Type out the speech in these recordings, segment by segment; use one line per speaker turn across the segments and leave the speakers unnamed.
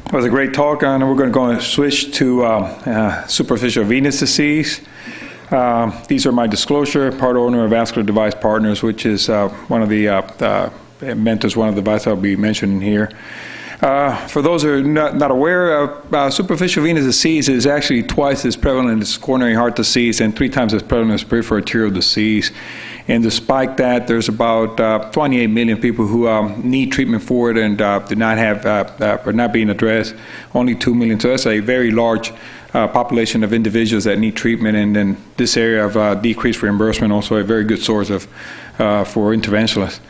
It was a great talk, and we're going to switch to superficial venous disease. These are my disclosure, part owner of Vascular Device Partners, which is one of the mentors, one of the devices I'll be mentioning here. For those who are not aware, superficial venous disease is actually twice as prevalent as coronary heart disease and 3 times as prevalent as peripheral arterial disease. And despite that, there's about 28 million people who need treatment for it and do not have, are not being addressed. Only 2 million. So that's a very large population of individuals that need treatment. And then this area of decreased reimbursement, also a very good source of for interventionalists.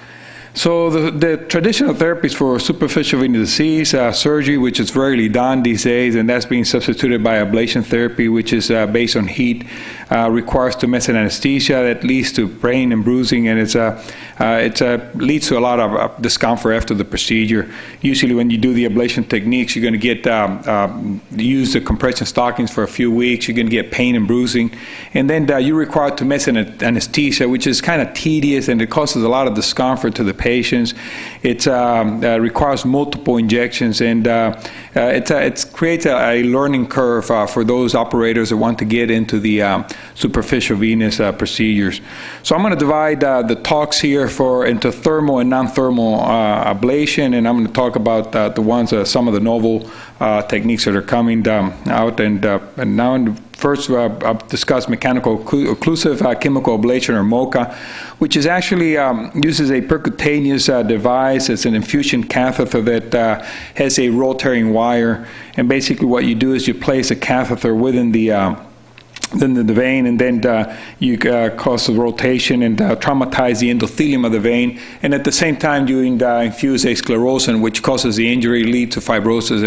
So the traditional therapies for superficial venous disease, surgery, which is rarely done these days, and that's being substituted by ablation therapy, which is based on heat, requires domestic anesthesia that leads to pain and bruising, and it leads to a lot of discomfort after the procedure. Usually when you do the ablation techniques, you're going to get use the compression stockings for a few weeks. You're going to get pain and bruising, and then you require domestic anesthesia, which is kind of tedious, and it causes a lot of discomfort to the patients. It requires multiple injections, and it creates a learning curve for those operators that want to get into the superficial venous procedures. So I'm going to divide the talks here into thermal and non-thermal ablation, and I'm going to talk about the ones, some of the novel techniques that are coming out. And now first I'll discuss mechanical occlusive chemical ablation, or MOCA, which is actually uses a percutaneous device. It's an infusion catheter that has a rotating wire, and basically what you do is you place a catheter within the vein, and then you cause the rotation and traumatize the endothelium of the vein, and at the same time you infuse a sclerosant, which causes the injury, lead to fibrosis,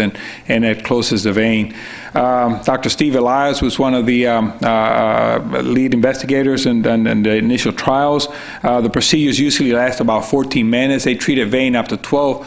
and it closes the vein. Dr. Steve Elias was one of the lead investigators in the initial trials. The procedures usually last about 14 minutes. They treat a vein up to 12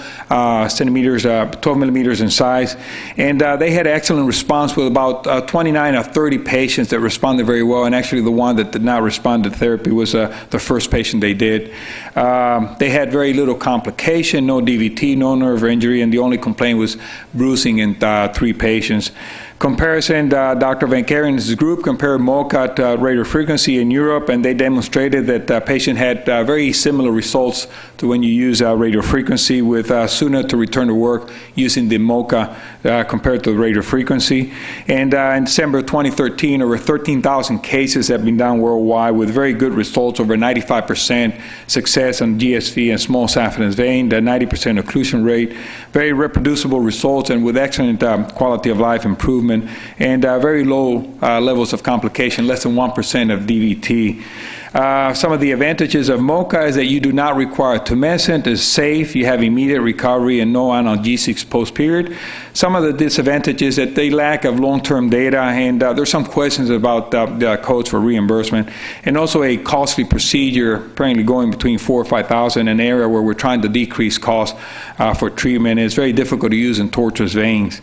millimeters in size, and they had excellent response with about 29 or 30 patients that responded very well, and actually the one that did not respond to therapy was the first patient they did. They had very little complication, no DVT, no nerve injury, and the only complaint was bruising in 3 patients. Comparison, Dr. Van Karen's group compared MOCA to radiofrequency in Europe, and they demonstrated that the patient had very similar results to when you use radiofrequency, with sooner to return to work using the MOCA compared to the radiofrequency. And in December 2013, over 13,000 cases have been done worldwide with very good results, over 95% success on GSV and small saphenous vein, the 90% occlusion rate, very reproducible results, and with excellent quality of life improvement, and very low levels of complication, less than 1% of DVT. Some of the advantages of MOCA is that you do not require tumescent, it's safe, you have immediate recovery and no analgesics post-period. Some of the disadvantages that they lack of long-term data, and there's some questions about the codes for reimbursement, and also a costly procedure, apparently going between $4,000 or $5,000, an area where we're trying to decrease costs for treatment. It's very difficult to use in tortuous veins.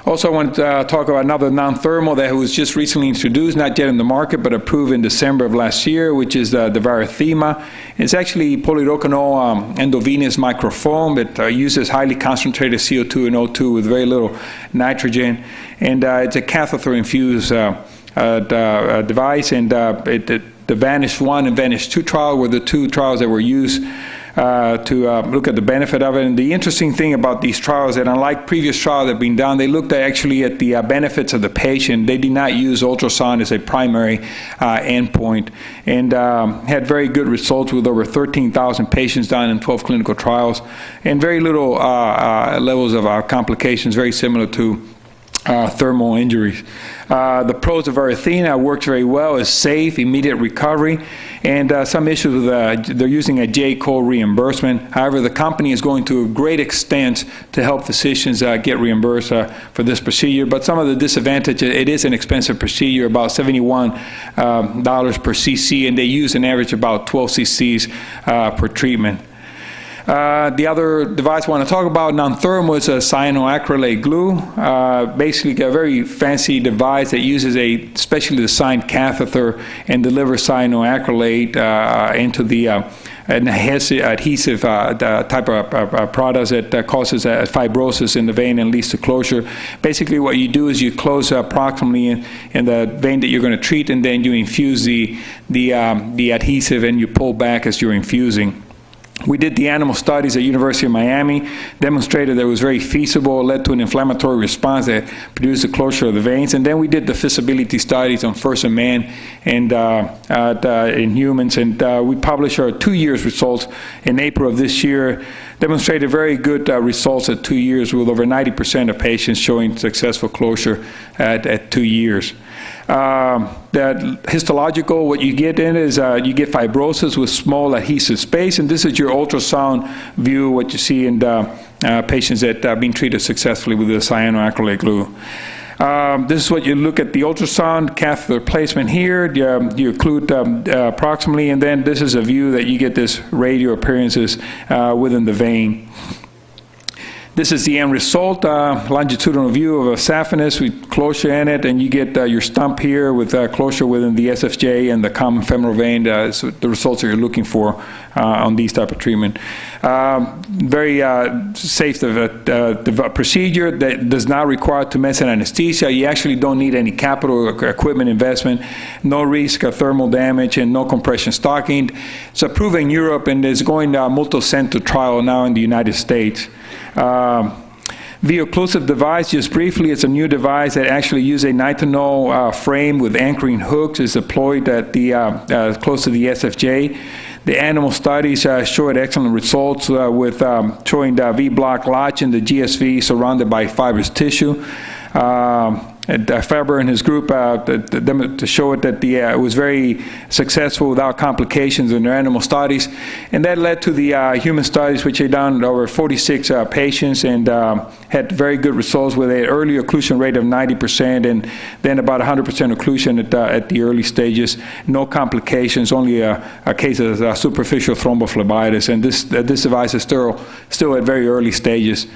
Also, I want to talk about another non-thermal that was just recently introduced, not yet in the market, but approved in December of last year, which is the varithema. It's actually polyrocanol endovenous microfoam that uses highly concentrated CO2 and O2 with very little nitrogen, and it's a catheter-infused device. And the Venous 1 and Venous 2 trial were the 2 trials that were used to look at the benefit of it. And the interesting thing about these trials, that unlike previous trials that have been done, they looked actually at the benefits of the patient. They did not use ultrasound as a primary endpoint, and had very good results with over 13,000 patients done in 12 clinical trials, and very little levels of complications, very similar to thermal injuries. The pros of varithena works very well, is safe, immediate recovery, and some issues with they're using a J-code reimbursement. However, the company is going to a great extent to help physicians get reimbursed for this procedure. But some of the disadvantages, it is an expensive procedure, about $71 per cc, and they use an average about 12 cc's per treatment. The other device I want to talk about, non-thermal, is a cyanoacrylate glue. Basically a very fancy device that uses a specially designed catheter and delivers cyanoacrylate into the an adhesive type of products that causes fibrosis in the vein and leads to closure. Basically, what you do is you close proximally in the vein that you're going to treat, and then you infuse the adhesive, and you pull back as you're infusing. We did the animal studies at University of Miami, demonstrated that it was very feasible, led to an inflammatory response that produced the closure of the veins, and then we did the feasibility studies on first in man and in humans, and we published our 2 years results in April of this year, demonstrated very good results at 2 years with over 90% of patients showing successful closure at 2 years. That histological, what you get in is you get fibrosis with small adhesive space, and this is your ultrasound view, what you see in patients that have been treated successfully with the cyanoacrylate glue. This is what you look at the ultrasound, catheter placement here, you occlude proximally, and then this is a view that you get this radial appearances within the vein. This is the end result, longitudinal view of a saphenous with closure in it, and you get your stump here with closure within the SFJ and the common femoral vein. So the results that you're looking for on these type of treatment. Very safe procedure that does not require tumescent anesthesia. You actually don't need any capital equipment investment, no risk of thermal damage, and no compression stocking. It's approved in Europe and is going multi-center trial now in the United States. V-occlusive device, just briefly, it's a new device that actually uses a nitinol frame with anchoring hooks. It's deployed at the close to the SFJ. The animal studies showed excellent results with showing the V-block latch in the GSV surrounded by fibrous tissue. Faber and his group to show it that it was very successful without complications in their animal studies, and that led to the human studies, which they done over 46 patients, and had very good results with an early occlusion rate of 90%, and then about 100% occlusion at the early stages. No complications, only a case of superficial thrombophlebitis, and this device is still at very early stages.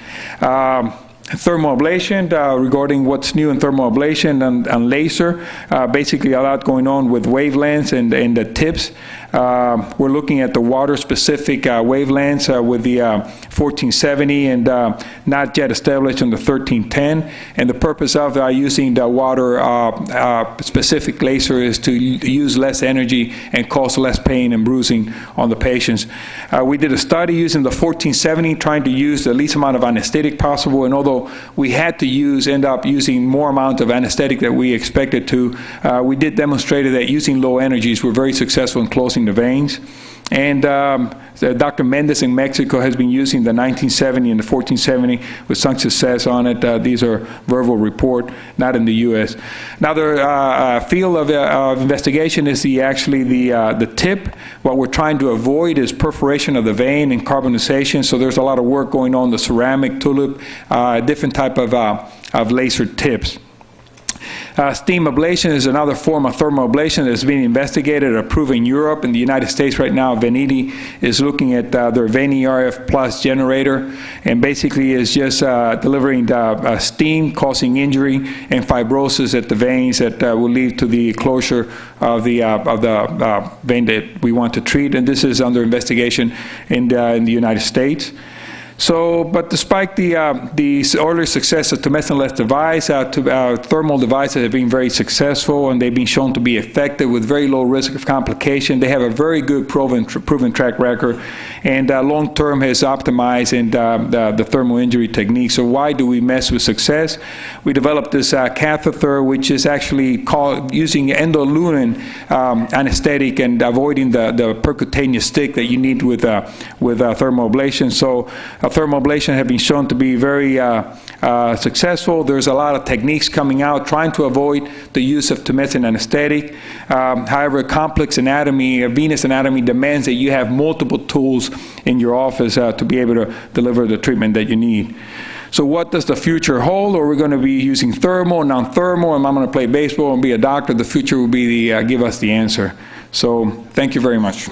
Thermal ablation, regarding what's new in thermal ablation and laser, basically a lot going on with wavelengths and the tips. We're looking at the water-specific wavelengths with the 1470 and not yet established in the 1310. And the purpose of using the water-specific laser is to use less energy and cause less pain and bruising on the patients. We did a study using the 1470, trying to use the least amount of anesthetic possible, and although we had to end up using more amount of anesthetic than we expected to, we did demonstrate that using low energies we're very successful in closing the veins. And Dr. Mendez in Mexico has been using the 1970 and the 1470 with some success on it. These are verbal report, not in the U.S. Another field of investigation is actually the tip. What we're trying to avoid is perforation of the vein and carbonization. So there's a lot of work going on, the ceramic, tulip, different type of laser tips. Steam ablation is another form of thermal ablation that's being investigated or approved in Europe. In the United States right now, Veniti is looking at their VeniRF Plus generator, and basically is just delivering steam, causing injury and fibrosis at the veins that will lead to the closure of the vein that we want to treat. And this is under investigation in the United States. So, but despite the early success of tumescent-less device, thermal devices have been very successful, and they've been shown to be effective with very low risk of complication. They have a very good proven track record, and long-term has optimized in the thermal injury technique. So why do we mess with success? We developed this catheter, which is actually called using endolumin anesthetic and avoiding the percutaneous stick that you need with thermal ablation. So thermal ablation have been shown to be very successful. There's a lot of techniques coming out trying to avoid the use of tumescent anesthetic. However, complex anatomy, venous anatomy demands that you have multiple tools in your office to be able to deliver the treatment that you need. So what does the future hold? Are we going to be using thermal, non-thermal, and I'm going to play baseball and be a doctor? The future will be give us the answer. So thank you very much.